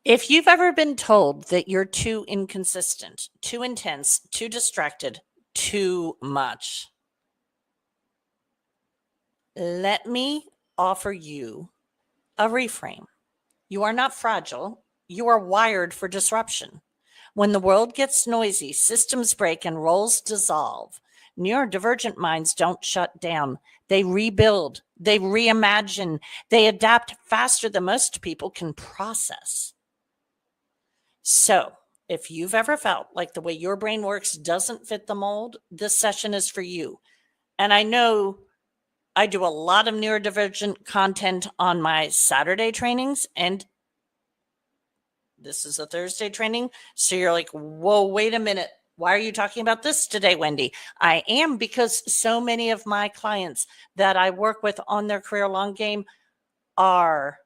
If you've ever been told that you're too inconsistent, too intense, too distracted, too much, let me offer you a reframe. You are not fragile. You are wired for disruption. When the world gets noisy, systems break, and roles dissolve, neurodivergent minds don't shut down. They rebuild, they reimagine, they adapt faster than most people can process. So, if you've ever felt like the way your brain works doesn't fit the mold, this session is for you. And I know I do a lot of neurodivergent content on my Saturday trainings, and this is a Thursday training. So you're like, whoa, wait a minute. Why are you talking about this today, Wendy? I am, because so many of my clients that I work with on their career long game are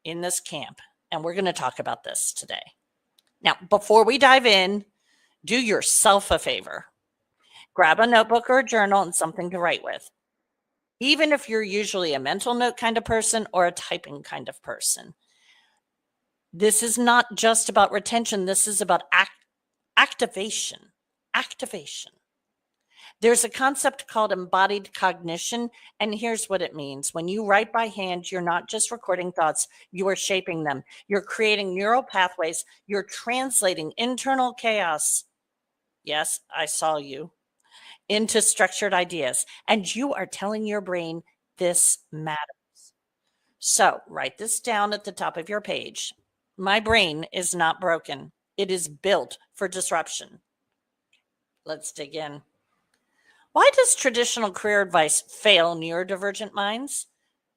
in this camp. And we're going to talk about this today. Now, before we dive in, do yourself a favor. Grab a notebook or a journal and something to write with. Even if you're usually a mental note kind of person or a typing kind of person. This is not just about retention. This is about activation. Activation. There's a concept called embodied cognition, and here's what it means. When you write by hand, you're not just recording thoughts, you are shaping them. You're creating neural pathways. You're translating internal chaos. Yes, I saw you. Into structured ideas. And you are telling your brain this matters. So write this down at the top of your page. My brain is not broken. It is built for disruption. Let's dig in. Why does traditional career advice fail neurodivergent minds?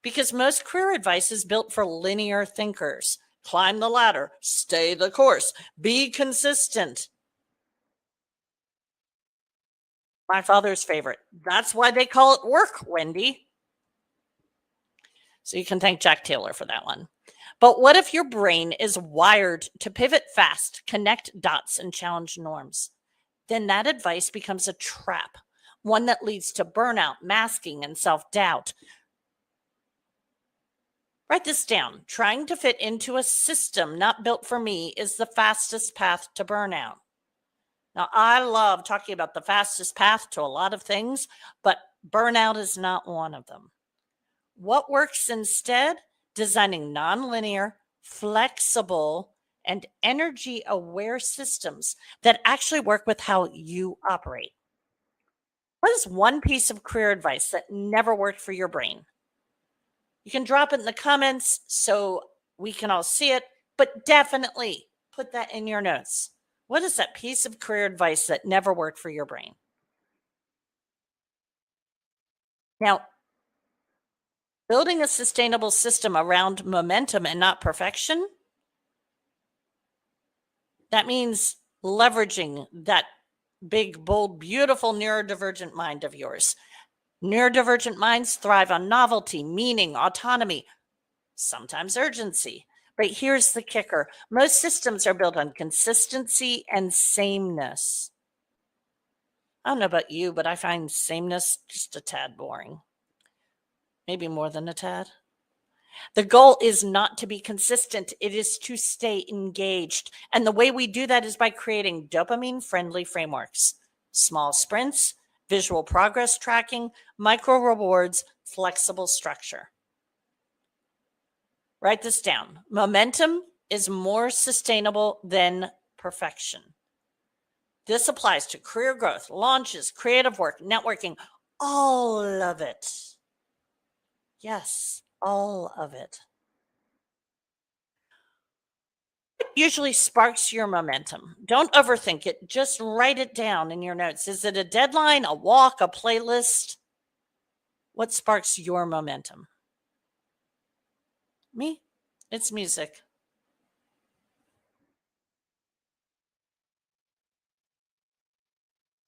Because most career advice is built for linear thinkers. Climb the ladder, stay the course, be consistent. My father's favorite. That's why they call it work, Wendy. So you can thank Jack Taylor for that one. But what if your brain is wired to pivot fast, connect dots, and challenge norms? Then that advice becomes a trap, one that leads to burnout, masking, and self-doubt. Write this down. Trying to fit into a system not built for me is the fastest path to burnout. Now, I love talking about the fastest path to a lot of things, but burnout is not one of them. What works instead? Designing nonlinear, flexible, and energy-aware systems that actually work with how you operate. What is one piece of career advice that never worked for your brain? You can drop it in the comments so we can all see it, but definitely put that in your notes. What is that piece of career advice that never worked for your brain? Now, building a sustainable system around momentum and not perfection, that means leveraging that big, bold, beautiful neurodivergent mind of yours. Neurodivergent minds thrive on novelty, meaning, autonomy, sometimes urgency. But here's the kicker. Most systems are built on consistency and sameness. I don't know about you, but I find sameness just a tad boring. Maybe more than a tad. The goal is not to be consistent. It is to stay engaged. And the way we do that is by creating dopamine-friendly frameworks, small sprints, visual progress tracking, micro rewards, flexible structure. Write this down. Momentum is more sustainable than perfection. This applies to career growth, launches, creative work, networking, all of it. Yes, all of it. What usually sparks your momentum? Don't overthink it. Just write it down in your notes. Is it a deadline, a walk, a playlist? What sparks your momentum? Me? It's music.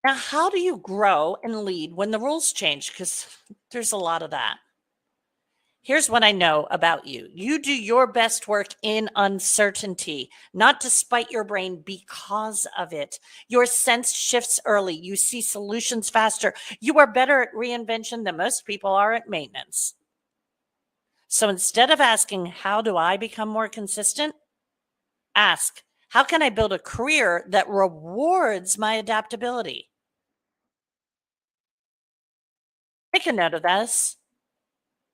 Now, how do you grow and lead when the rules change? Because there's a lot of that. Here's what I know about you. You do your best work in uncertainty, not despite your brain, because of it. Your sense shifts early. You see solutions faster. You are better at reinvention than most people are at maintenance. So instead of asking, how do I become more consistent? Ask, how can I build a career that rewards my adaptability? Make a note of this.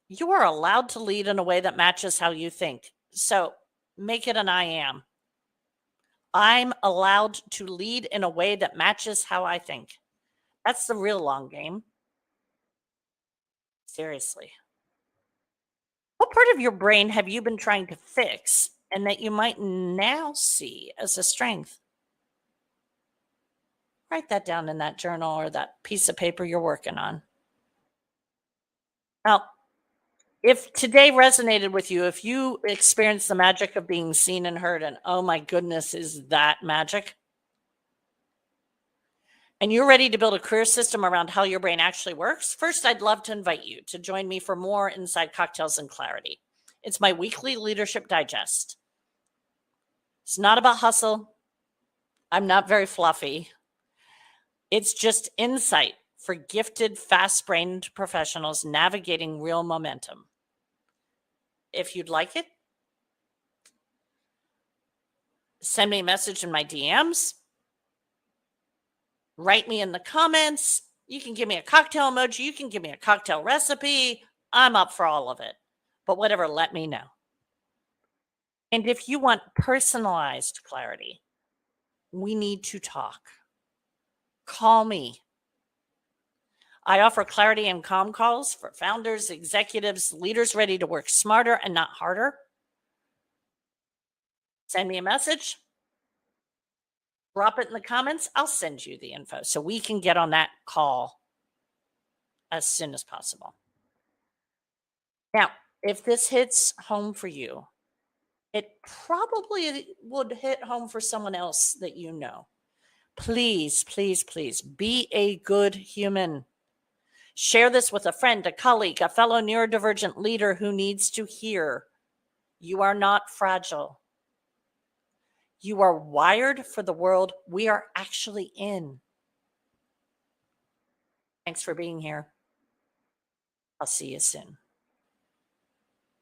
You are allowed to lead in a way that matches how you think. So make it an I am. I'm allowed to lead in a way that matches how I think. That's the real long game. Seriously. What part of your brain have you been trying to fix and that you might now see as a strength? Write that down in that journal or that piece of paper you're working on. Now, if today resonated with you, if you experienced the magic of being seen and heard, and oh my goodness, is that magic? And you're ready to build a career system around how your brain actually works, first, I'd love to invite you to join me for more Inside Cocktails and Clarity. It's my weekly leadership digest. It's not about hustle. I'm not very fluffy. It's just insight for gifted, fast brained professionals navigating real momentum. If you'd like it, send me a message in my DMs, write me in the comments. You can give me a cocktail emoji. You can give me a cocktail recipe. I'm up for all of it. But whatever, let me know. And if you want personalized clarity, we need to talk. Call me. I offer clarity and calm calls for founders, executives, leaders ready to work smarter and not harder. Send me a message. Drop it in the comments. I'll send you the info so we can get on that call as soon as possible. Now, if this hits home for you, it probably would hit home for someone else that you know. Please, please, please be a good human. Share this with a friend, a colleague, a fellow neurodivergent leader who needs to hear you are not fragile. You are wired for the world we are actually in. Thanks for being here. I'll see you soon.